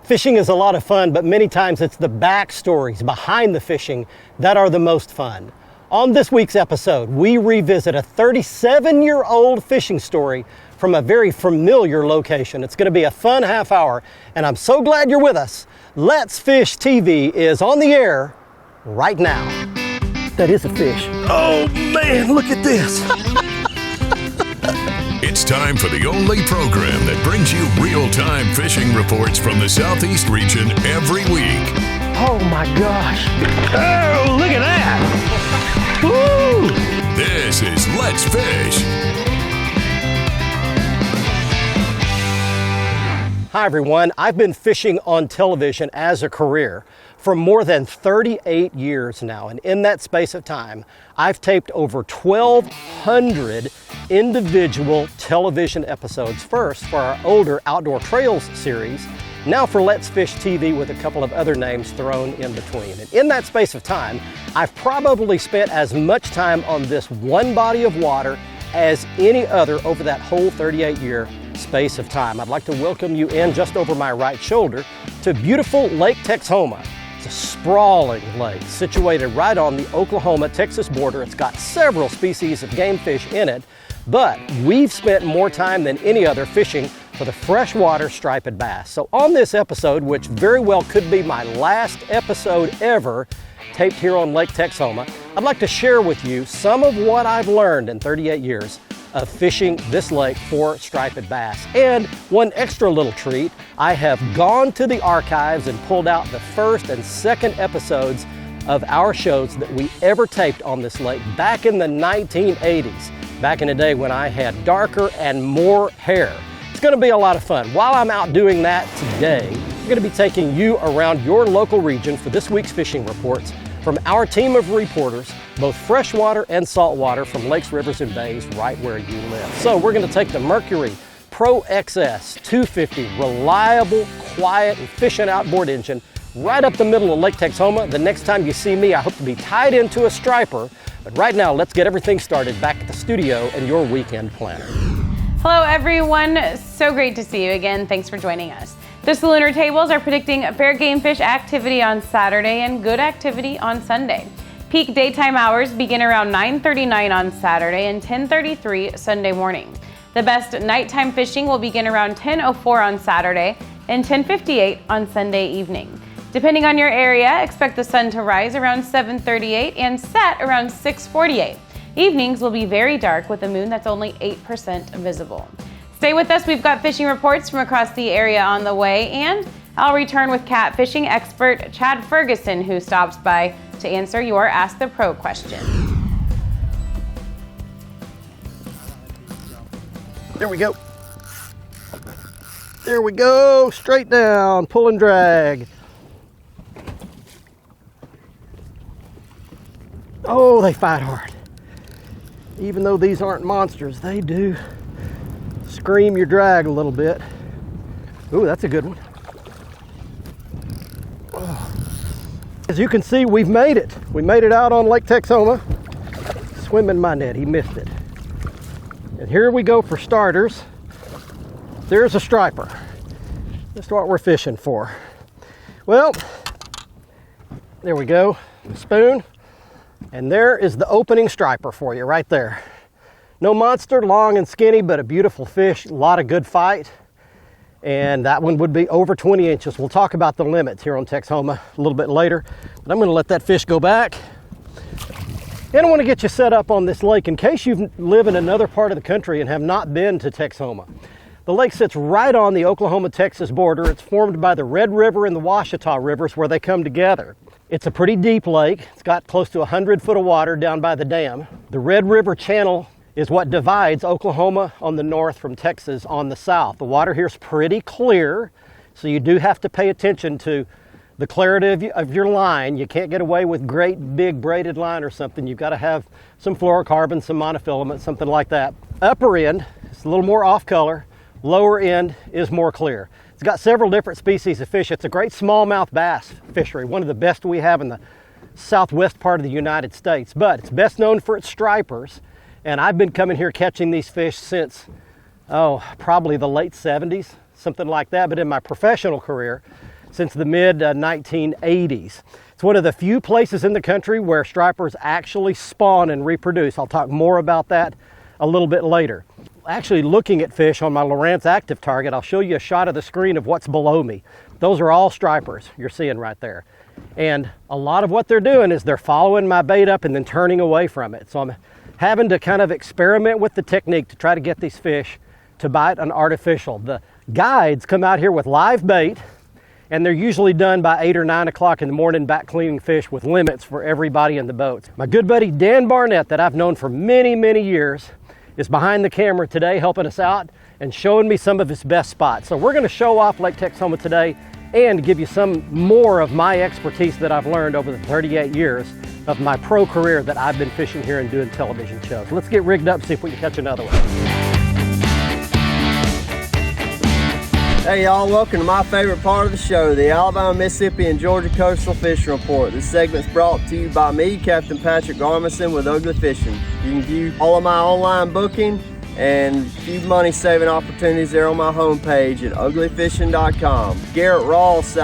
Fishing is a lot of fun, but many times it's the backstories behind the fishing that are the most fun. On this week's episode, we revisit a 37-year-old fishing story from a very familiar location. It's going to be a fun half hour, and I'm so glad you're with us. Let's Fish TV is on the air right now. That is a fish. Oh man, look at this. It's time for the only program that brings you real-time fishing reports from the Southeast region every week. Oh my gosh. Oh, look at that. Woo! This is Let's Fish. Hi everyone, I've been fishing on television as a career for more than 38 years now, and in that space of time, I've taped over 1,200 individual television episodes, first for our older Outdoor Trails series, now for Let's Fish TV with a couple of other names thrown in between. And in that space of time, I've probably spent as much time on this one body of water as any other over that whole 38-year space of time. I'd like to welcome you in just over my right shoulder to beautiful Lake Texoma. It's a sprawling lake situated right on the Oklahoma-Texas border. It's got several species of game fish in it, but we've spent more time than any other fishing for the freshwater striped bass. So on this episode, which very well could be my last episode ever taped here on Lake Texoma, I'd like to share with you some of what I've learned in 38 years of fishing this lake for striped bass. And one extra little treat, I have gone to the archives and pulled out the first and second episodes of our shows that we ever taped on this lake back in the 1980s, back in the day when I had darker and more hair. It's going to be a lot of fun. While I'm out doing that today, we're going to be taking you around your local region for this week's fishing reports from our team of reporters, both freshwater and saltwater, from lakes, rivers, and bays right where you live. So we're going to take the Mercury Pro XS 250 reliable, quiet, efficient outboard engine right up the middle of Lake Texoma. The next time you see me, I hope to be tied into a striper. But right now, let's get everything started back at the studio and your weekend planner. Hello everyone, so great to see you again. Thanks for joining us. The Salooner tables are predicting fair game fish activity on Saturday and good activity on Sunday. Peak daytime hours begin around 9:39 on Saturday and 10:33 Sunday morning. The best nighttime fishing will begin around 10:04 on Saturday and 10:58 on Sunday evening. Depending on your area, expect the sun to rise around 7:38 and set around 6:48. Evenings will be very dark with a moon that's only 8% visible. Stay with us, we've got fishing reports from across the area on the way, and I'll return with catfishing expert Chad Ferguson, who stops by to answer your Ask the Pro question. There we go. There we go, straight down, pull and drag. Oh, they fight hard. Even though these aren't monsters, they do scream your drag a little bit. Ooh, that's a good one. Oh. As you can see, we've made it. We made it out on Lake Texoma. Swimming my net, he missed it. And here we go for starters. There's a striper. That's what we're fishing for. Well, there we go, spoon. And there is the opening striper for you right there. No monster, long and skinny, but a beautiful fish, a lot of good fight. And that one would be over 20 inches. We'll talk about the limits here on Texoma a little bit later, but I'm gonna let that fish go back. And I wanna get you set up on this lake in case you live in another part of the country and have not been to Texoma. The lake sits right on the Oklahoma-Texas border. It's formed by the Red River and the Washita Rivers where they come together. It's a pretty deep lake. It's got close to 100 foot of water down by the dam. The Red River Channel is what divides Oklahoma on the north from Texas on the south. The water here is pretty clear, so you do have to pay attention to the clarity of your line. You can't get away with great big braided line or something. You've got to have some fluorocarbon, some monofilament, something like that. Upper end is a little more off color. Lower end is more clear. It's got several different species of fish. It's a great smallmouth bass fishery, one of the best we have in the southwest part of the United States, but it's best known for its stripers. And I've been coming here catching these fish since, probably the late 70s, something like that. But in my professional career, since the mid 1980s. It's one of the few places in the country where stripers actually spawn and reproduce. I'll talk more about that a little bit later. Actually looking at fish on my Lowrance active target, I'll show you a shot of the screen of what's below me. Those are all stripers you're seeing right there. And a lot of what they're doing is they're following my bait up and then turning away from it. So I'm having to kind of experiment with the technique to try to get these fish to bite an artificial. The guides come out here with live bait, and they're usually done by 8 or 9 o'clock in the morning, back cleaning fish with limits for everybody in the boats. My good buddy Dan Barnett, that I've known for many, many years, is behind the camera today helping us out and showing me some of his best spots. So we're gonna show off Lake Texoma today and give you some more of my expertise that I've learned over the 38 years of my pro career that I've been fishing here and doing television shows. Let's get rigged up, see if we can catch another one. Hey y'all, welcome to my favorite part of the show, the Alabama, Mississippi, and Georgia Coastal Fishing Report. This segment's brought to you by me, Captain Patrick Garmison with Ugly Fishing. You can view all of my online booking and a few money-saving opportunities there on my homepage at uglyfishing.com. Garrett Ross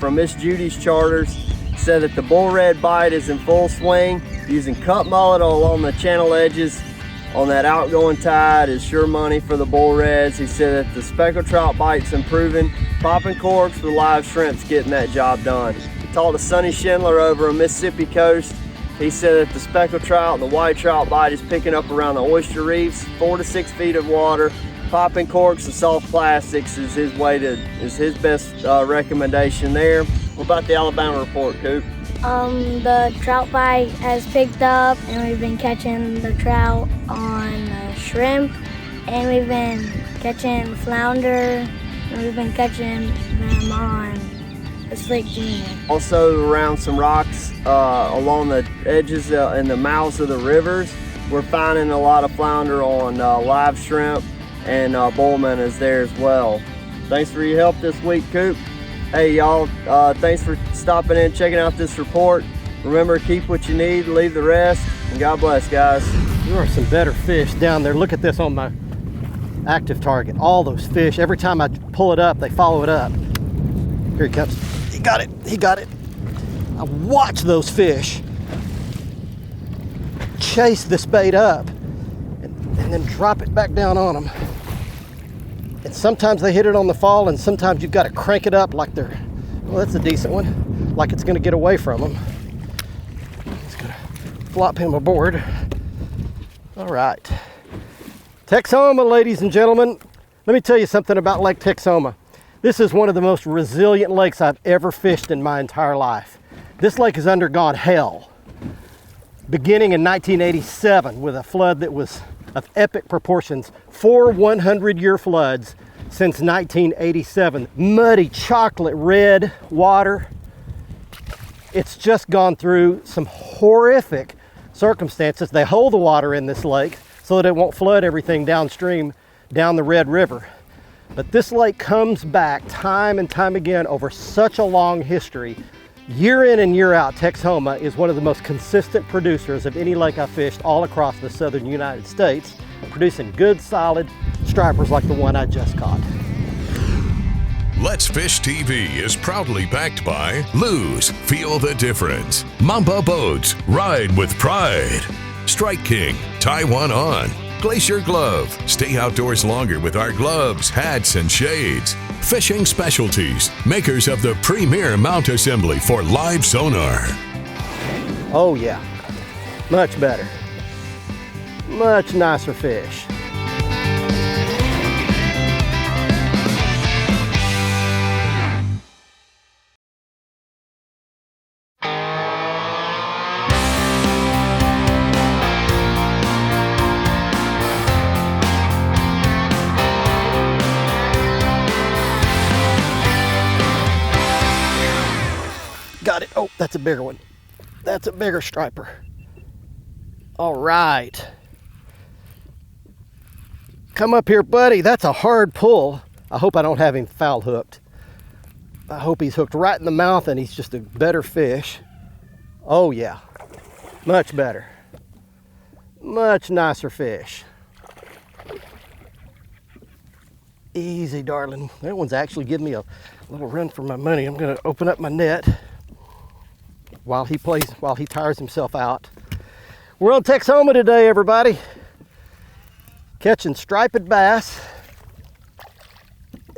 from Miss Judy's Charters said that the bull red bite is in full swing. Using cut mullet along the channel edges on that outgoing tide is sure money for the bull reds. He said that the speckled trout bite's improving. Popping corks with live shrimp's getting that job done. He talked to Sonny Schindler over on Mississippi coast. He said that the speckled trout and the white trout bite is picking up around the oyster reefs, 4 to 6 feet of water. Popping corks and soft plastics is his best recommendation there. What about the Alabama report, Coop? The trout bite has picked up, and we've been catching the trout on shrimp, and we've been catching flounder, and we've been catching them on the Slick Junior. Also around some rocks along the edges and the mouths of the rivers, we're finding a lot of flounder on live shrimp, and bullman is there as well. Thanks for your help this week, Coop. Hey y'all, thanks for stopping in, checking out this report. Remember, keep what you need, leave the rest, and God bless, guys. There are some better fish down there. Look at this on my active target. All those fish, every time I pull it up, they follow it up. Here he comes. He got it, he got it. I watch those fish chase this bait up and then drop it back down on them. And sometimes they hit it on the fall, and sometimes you've got to crank it up like they're, well, that's a decent one, like it's going to get away from them. Just going to flop him aboard. All right. Texoma, ladies and gentlemen. Let me tell you something about Lake Texoma. This is one of the most resilient lakes I've ever fished in my entire life. This lake has undergone hell, beginning in 1987 with a flood that was of epic proportions. 4 100-year floods since 1987. Muddy chocolate red water. It's just gone through some horrific circumstances. They hold the water in this lake so that it won't flood everything downstream down the Red River. But this lake comes back time and time again over such a long history. Year in and year out, Texoma is one of the most consistent producers of any lake I've fished all across the southern United States, producing good, solid stripers like the one I just caught. Let's Fish TV is proudly backed by Lose, Feel the Difference, Mamba Boats, Ride with Pride, Strike King, Tie One On, Glacier Glove, stay outdoors longer with our gloves, hats, and shades. Fishing Specialties, makers of the premier mount assembly for live sonar. Oh yeah, much better. Much nicer fish. Got it. Oh, that's a bigger one. That's a bigger striper. All right. Come up here, buddy. That's a hard pull. I hope I don't have him foul hooked. I hope he's hooked right in the mouth and he's just a better fish. Oh yeah, much better. Much nicer fish. Easy, darling. That one's actually giving me a A little run for my money. I'm gonna open up my net while he tires himself out. We're on Texoma today, everybody. Catching striped bass.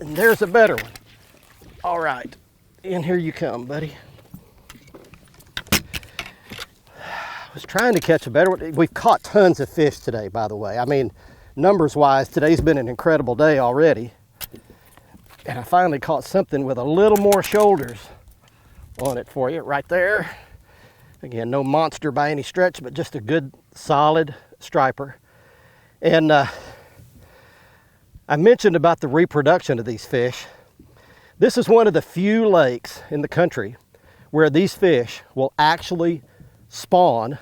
And there's a better one. All right, in here you come, buddy. I was trying to catch a better one. We've caught tons of fish today, by the way. I mean, numbers-wise, today's been an incredible day already. And I finally caught something with a little more shoulders on it for you, right there. Again, no monster by any stretch, but just a good, solid striper. And I mentioned about the reproduction of these fish. This is one of the few lakes in the country where these fish will actually spawn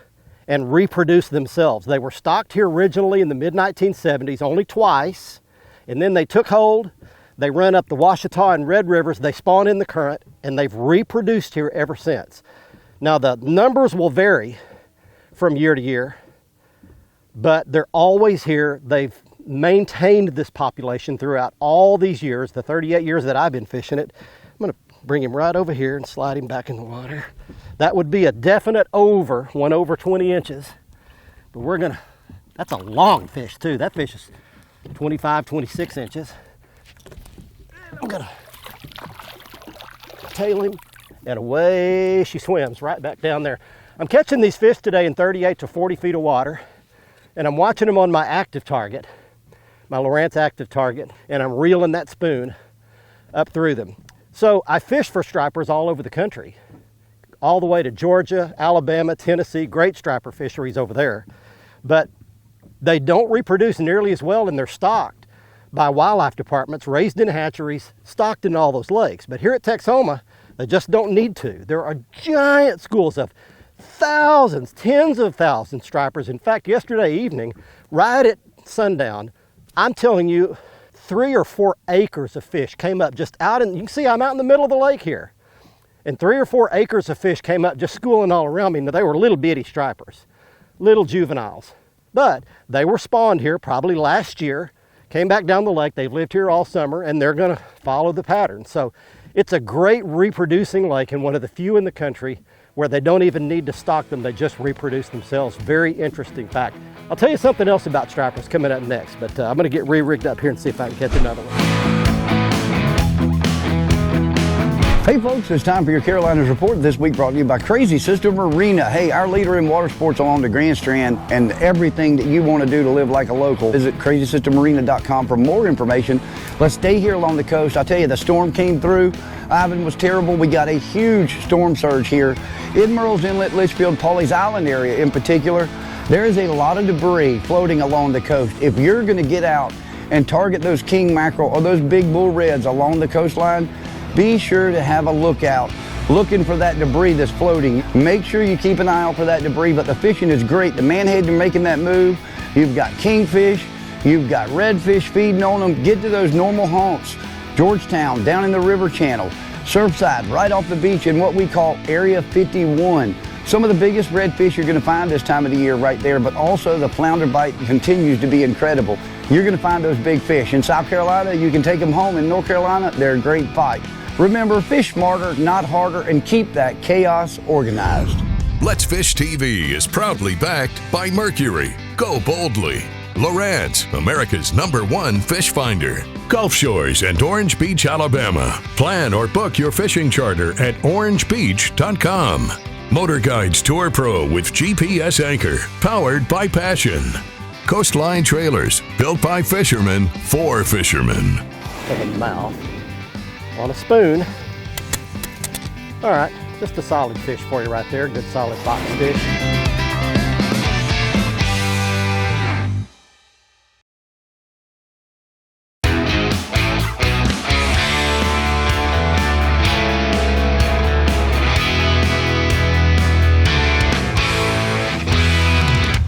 and reproduce themselves. They were stocked here originally in the mid-1970s, only twice, and then they took hold. They run up the Washita and Red Rivers, they spawn in the current, and they've reproduced here ever since. Now the numbers will vary from year to year, but they're always here. They've maintained this population throughout all these years, the 38 years that I've been fishing it. I'm gonna bring him right over here and slide him back in the water. That would be a definite over, one over 20 inches. But that's a long fish too. That fish is 25, 26 inches. I'm gonna tail him, and away she swims right back down there. I'm catching these fish today in 38 to 40 feet of water, and I'm watching them on my active target, my Lowrance active target, and I'm reeling that spoon up through them. So I fish for stripers all over the country, all the way to Georgia, Alabama, Tennessee, great striper fisheries over there. But they don't reproduce nearly as well, and they're stocked by wildlife departments, raised in hatcheries, stocked in all those lakes. But here at Texoma, they just don't need to. There are giant schools of thousands, tens of thousands stripers. In fact, yesterday evening, right at sundown, I'm telling you, 3 or 4 acres of fish came up just out in, you can see I'm out in the middle of the lake here. And 3 or 4 acres of fish came up just schooling all around me. Now they were little bitty stripers, little juveniles. But they were spawned here probably last year, came back down the lake. They've lived here all summer, and they're gonna follow the pattern. So it's a great reproducing lake, and one of the few in the country where they don't even need to stock them, they just reproduce themselves. Very interesting fact. I'll tell you something else about stripers coming up next, but I'm gonna get re-rigged up here and see if I can catch another one. Hey folks, it's time for your Carolinas Report. This week brought to you by Crazy Sister Marina. Hey, our leader in water sports along the Grand Strand, and everything that you want to do to live like a local. Visit crazysistermarina.com for more information. Let's stay here along the coast. I tell you, the storm came through. Ivan was terrible. We got a huge storm surge here in Murrells Inlet, Litchfield, Pawleys Island area in particular. There is a lot of debris floating along the coast. If you're going to get out and target those king mackerel or those big bull reds along the coastline, be sure to have a lookout, looking for that debris that's floating. Make sure you keep an eye out for that debris, but the fishing is great. The manheads are making that move. You've got kingfish, you've got redfish feeding on them. Get to those normal haunts. Georgetown, down in the river channel, Surfside, right off the beach in what we call Area 51. Some of the biggest redfish you're gonna find this time of the year right there, but also the flounder bite continues to be incredible. You're gonna find those big fish. In South Carolina, you can take them home. In North Carolina, they're a great fight. Remember, fish smarter, not harder, and keep that chaos organized. Let's Fish TV is proudly backed by Mercury. Go boldly. Lowrance, America's #1 fish finder. Gulf Shores and Orange Beach, Alabama. Plan or book your fishing charter at orangebeach.com. Motor Guides Tour Pro with GPS anchor, powered by Passion. Coastline Trailers, built by fishermen for fishermen. To the mouth on a spoon. All right, just a solid fish for you right there. Good solid box fish.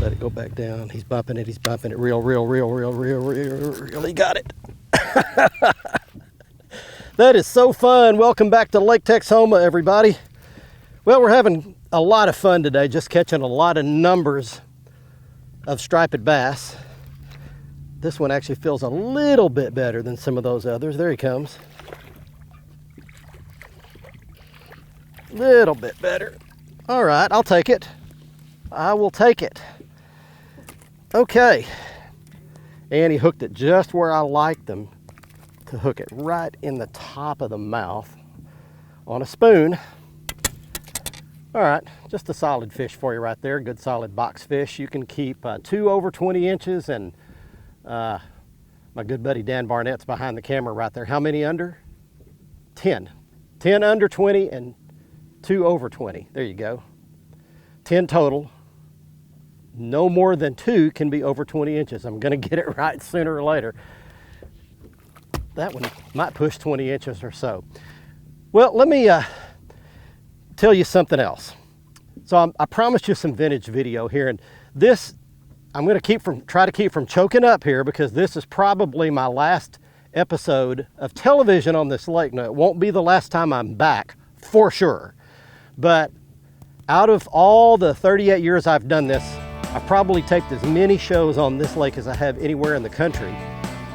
Let it go back down. He's bumping it. He's bumping it. Reel. He got it. That is so fun. Welcome back to Lake Texoma, everybody. Well, we're having a lot of fun today, just catching a lot of numbers of striped bass. This one actually feels a little bit better than some of those others. There he comes. Little bit better. All right, I'll take it. I will take it. Okay. And he hooked it just where I like them to hook it, right in the top of the mouth on a spoon. All right, just a solid fish for you right there. Good solid box fish. You can keep 2 over 20 inches, and my good buddy Dan Barnett's behind the camera right there. How many under? 10. 10 under 20 and 2 over 20. There you go. 10 total. No more than 2 can be over 20 inches. I'm going to get it right sooner or later. That one might push 20 inches or so. Well, let me tell you something else. So I promised you some vintage video here, and this I'm going to try to keep from choking up here, because this is probably my last episode of television on this lake. Now, it won't be the last time I'm back, for sure. But out of all the 38 years I've done this, I've probably taped as many shows on this lake as I have anywhere in the country.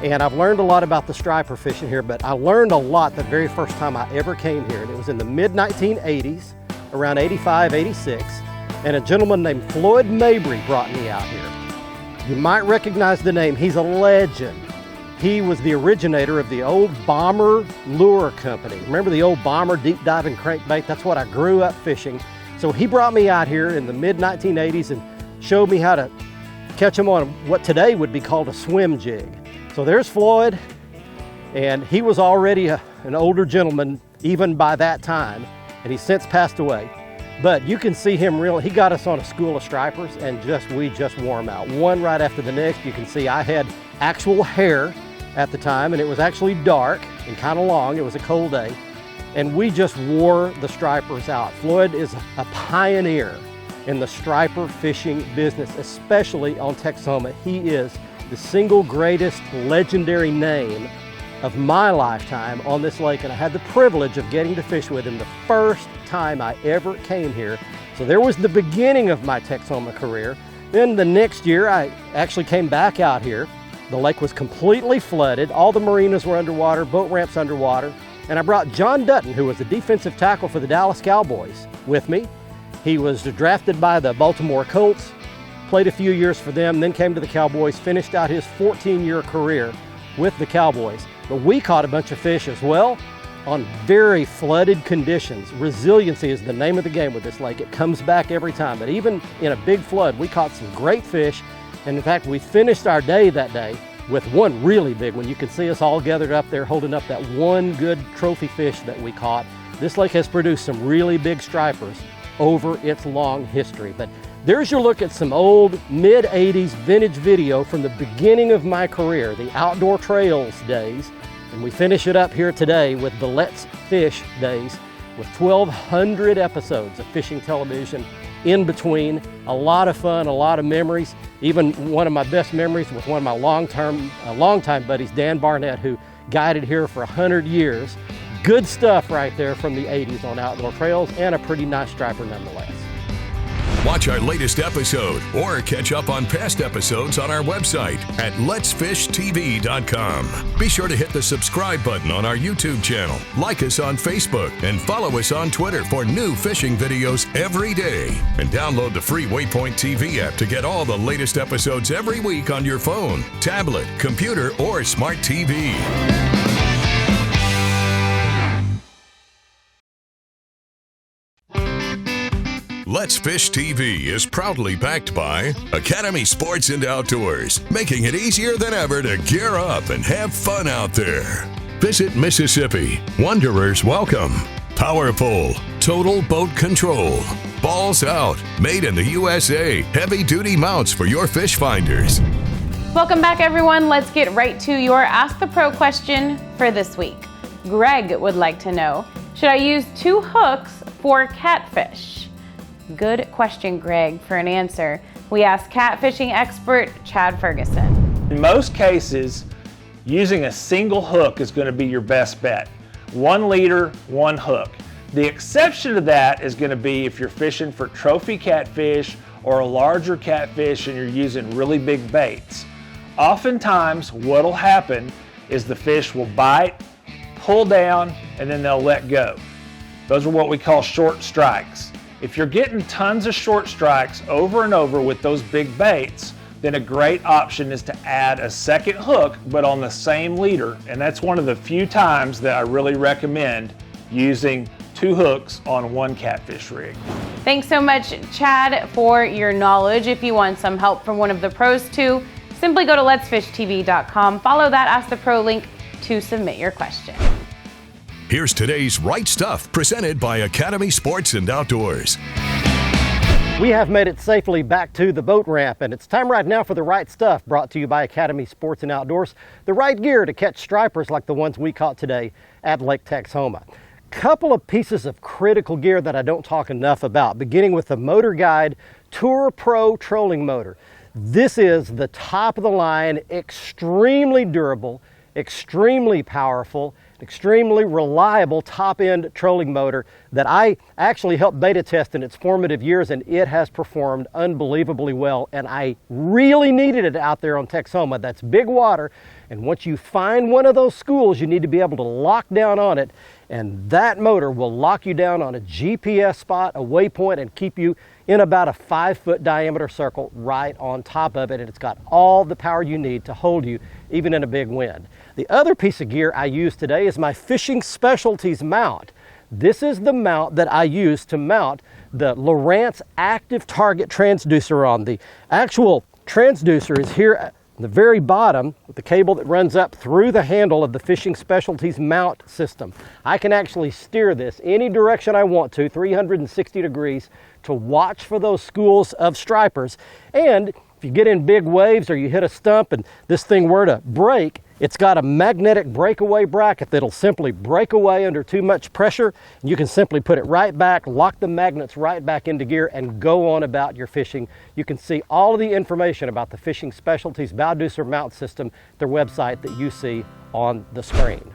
And I've learned a lot about the striper fishing here, but I learned a lot the very first time I ever came here. And it was in the mid-1980s, around 85, 86. And a gentleman named Floyd Mabry brought me out here. You might recognize the name. He's a legend. He was the originator of the old Bomber Lure Company. Remember the old Bomber deep diving crankbait? That's what I grew up fishing. So he brought me out here in the mid-1980s and showed me how to catch them on what today would be called a swim jig. So there's Floyd, and he was already an older gentleman even by that time, and he's since passed away. But you can see him he got us on a school of stripers, and we just wore them out. One right after the next. You can see I had actual hair at the time, and it was actually dark and kind of long. It was a cold day, and we just wore the stripers out. Floyd is a pioneer in the striper fishing business, especially on Texoma. He is the single greatest legendary name of my lifetime on this lake, and I had the privilege of getting to fish with him the first time I ever came here. So there was the beginning of my Texoma career. Then the next year I actually came back out here. The lake was completely flooded. All the marinas were underwater, boat ramps underwater, and I brought John Dutton, who was a defensive tackle for the Dallas Cowboys, with me. He was drafted by the Baltimore Colts, played a few years for them, then came to the Cowboys, finished out his 14-year career with the Cowboys. But we caught a bunch of fish as well on very flooded conditions. Resiliency is the name of the game with this lake. It comes back every time. But even in a big flood, we caught some great fish. And in fact, we finished our day that day with one really big one. You can see us all gathered up there holding up that one good trophy fish that we caught. This lake has produced some really big stripers over its long history. But there's your look at some old mid-80s vintage video from the beginning of my career, the Outdoor Trails days. And we finish it up here today with the Let's Fish days, with 1,200 episodes of fishing television in between. A lot of fun, a lot of memories. Even one of my best memories with one of my longtime buddies, Dan Barnett, who guided here for 100 years. Good stuff right there from the 80s on Outdoor Trails, and a pretty nice striper nonetheless. Watch our latest episode or catch up on past episodes on our website at letsfishtv.com. Be sure to hit the subscribe button on our YouTube channel, like us on Facebook, and follow us on Twitter for new fishing videos every day. And download the free Waypoint TV app to get all the latest episodes every week on your phone, tablet, computer, or smart TV. Let's Fish TV is proudly backed by Academy Sports and Outdoors, making it easier than ever to gear up and have fun out there. Visit Mississippi, Wanderers welcome. Power Pole, total boat control. Balls Out, made in the USA, heavy duty mounts for your fish finders. Welcome back, everyone. Let's get right to your Ask the Pro question for this week. Greg would like to know, should I use 2 hooks for catfish? Good question, Greg. For an answer, we asked catfishing expert Chad Ferguson. In most cases, using a single hook is going to be your best bet. 1 leader, 1 hook. The exception to that is going to be if you're fishing for trophy catfish or a larger catfish and you're using really big baits. Oftentimes, what'll happen is the fish will bite, pull down, and then they'll let go. Those are what we call short strikes. If you're getting tons of short strikes over and over with those big baits, then a great option is to add a second hook, but on the same leader. And that's one of the few times that I really recommend using 2 hooks on one catfish rig. Thanks so much, Chad, for your knowledge. If you want some help from one of the pros too, simply go to letsfishtv.com, follow that Ask the Pro link to submit your question. Here's today's Right Stuff, presented by Academy Sports and Outdoors. We have made it safely back to the boat ramp, and it's time right now for the right stuff, brought to you by Academy Sports and Outdoors. The right gear to catch stripers like the ones we caught today at Lake Texoma. Couple of pieces of critical gear that I don't talk enough about, beginning with the Motor Guide Tour Pro trolling motor. This is the top of the line, extremely durable, extremely powerful, extremely reliable top-end trolling motor that I actually helped beta test in its formative years, and it has performed unbelievably well, and I really needed it out there on Texoma. That's big water, and once you find one of those schools, you need to be able to lock down on it, and that motor will lock you down on a GPS spot, a waypoint, and keep you in about a 5-foot diameter circle right on top of it, and it's got all the power you need to hold you even in a big wind. The other piece of gear I use today is my Fishing Specialties mount. This is the mount that I use to mount the Lowrance active target transducer on. The actual transducer is here at the very bottom with the cable that runs up through the handle of the Fishing Specialties mount system. I can actually steer this any direction I want to, 360 degrees, to watch for those schools of stripers. And if you get in big waves or you hit a stump and this thing were to break, it's got a magnetic breakaway bracket that'll simply break away under too much pressure. You can simply put it right back, lock the magnets right back into gear, and go on about your fishing. You can see all of the information about the Fishing Specialties Bowdeucer mount system, their website that you see on the screen.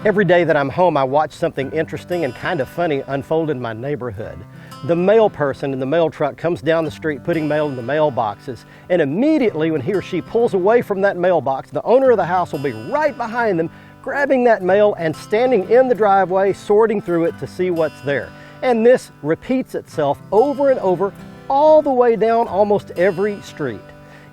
Every day that I'm home, I watch something interesting and kind of funny unfold in my neighborhood. The mail person in the mail truck comes down the street putting mail in the mailboxes, and immediately when he or she pulls away from that mailbox, the owner of the house will be right behind them, grabbing that mail and standing in the driveway, sorting through it to see what's there. And this repeats itself over and over, all the way down almost every street.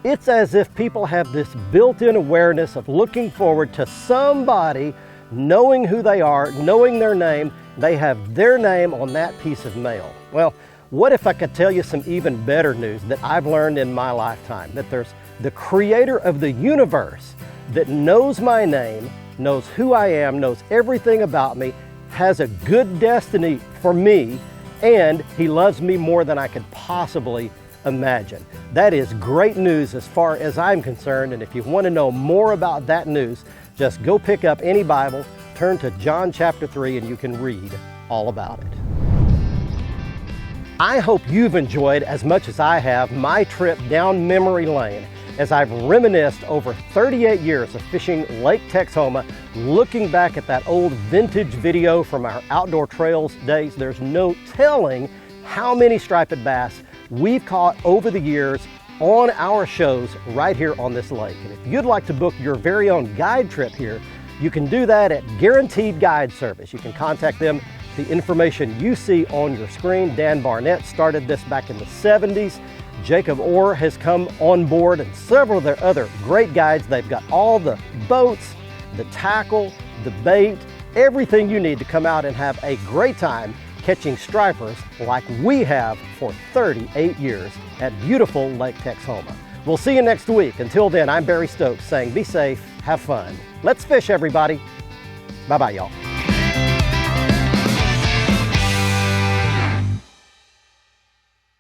It's as if people have this built-in awareness of looking forward to somebody knowing who they are, knowing their name. They have their name on that piece of mail. Well, what if I could tell you some even better news that I've learned in my lifetime? That there's the creator of the universe that knows my name, knows who I am, knows everything about me, has a good destiny for me, and he loves me more than I could possibly imagine. That is great news as far as I'm concerned, and if you want to know more about that news, just go pick up any Bible, turn to John chapter 3, and you can read all about it. I hope you've enjoyed as much as I have my trip down memory lane as I've reminisced over 38 years of fishing Lake Texoma, looking back at that old vintage video from our outdoor trails days. There's no telling how many striped bass we've caught over the years on our shows right here on this lake. And if you'd like to book your very own guide trip here, you can do that at Guaranteed Guide Service. You can contact them. The information you see on your screen. Dan Barnett started this back in the 70s. Jacob Orr has come on board, and several of their other great guides. They've got all the boats, the tackle, the bait, everything you need to come out and have a great time catching stripers like we have for 38 years at beautiful Lake Texoma. We'll see you next week. Until then, I'm Barry Stokes saying be safe, have fun. Let's fish, everybody. Bye-bye, y'all.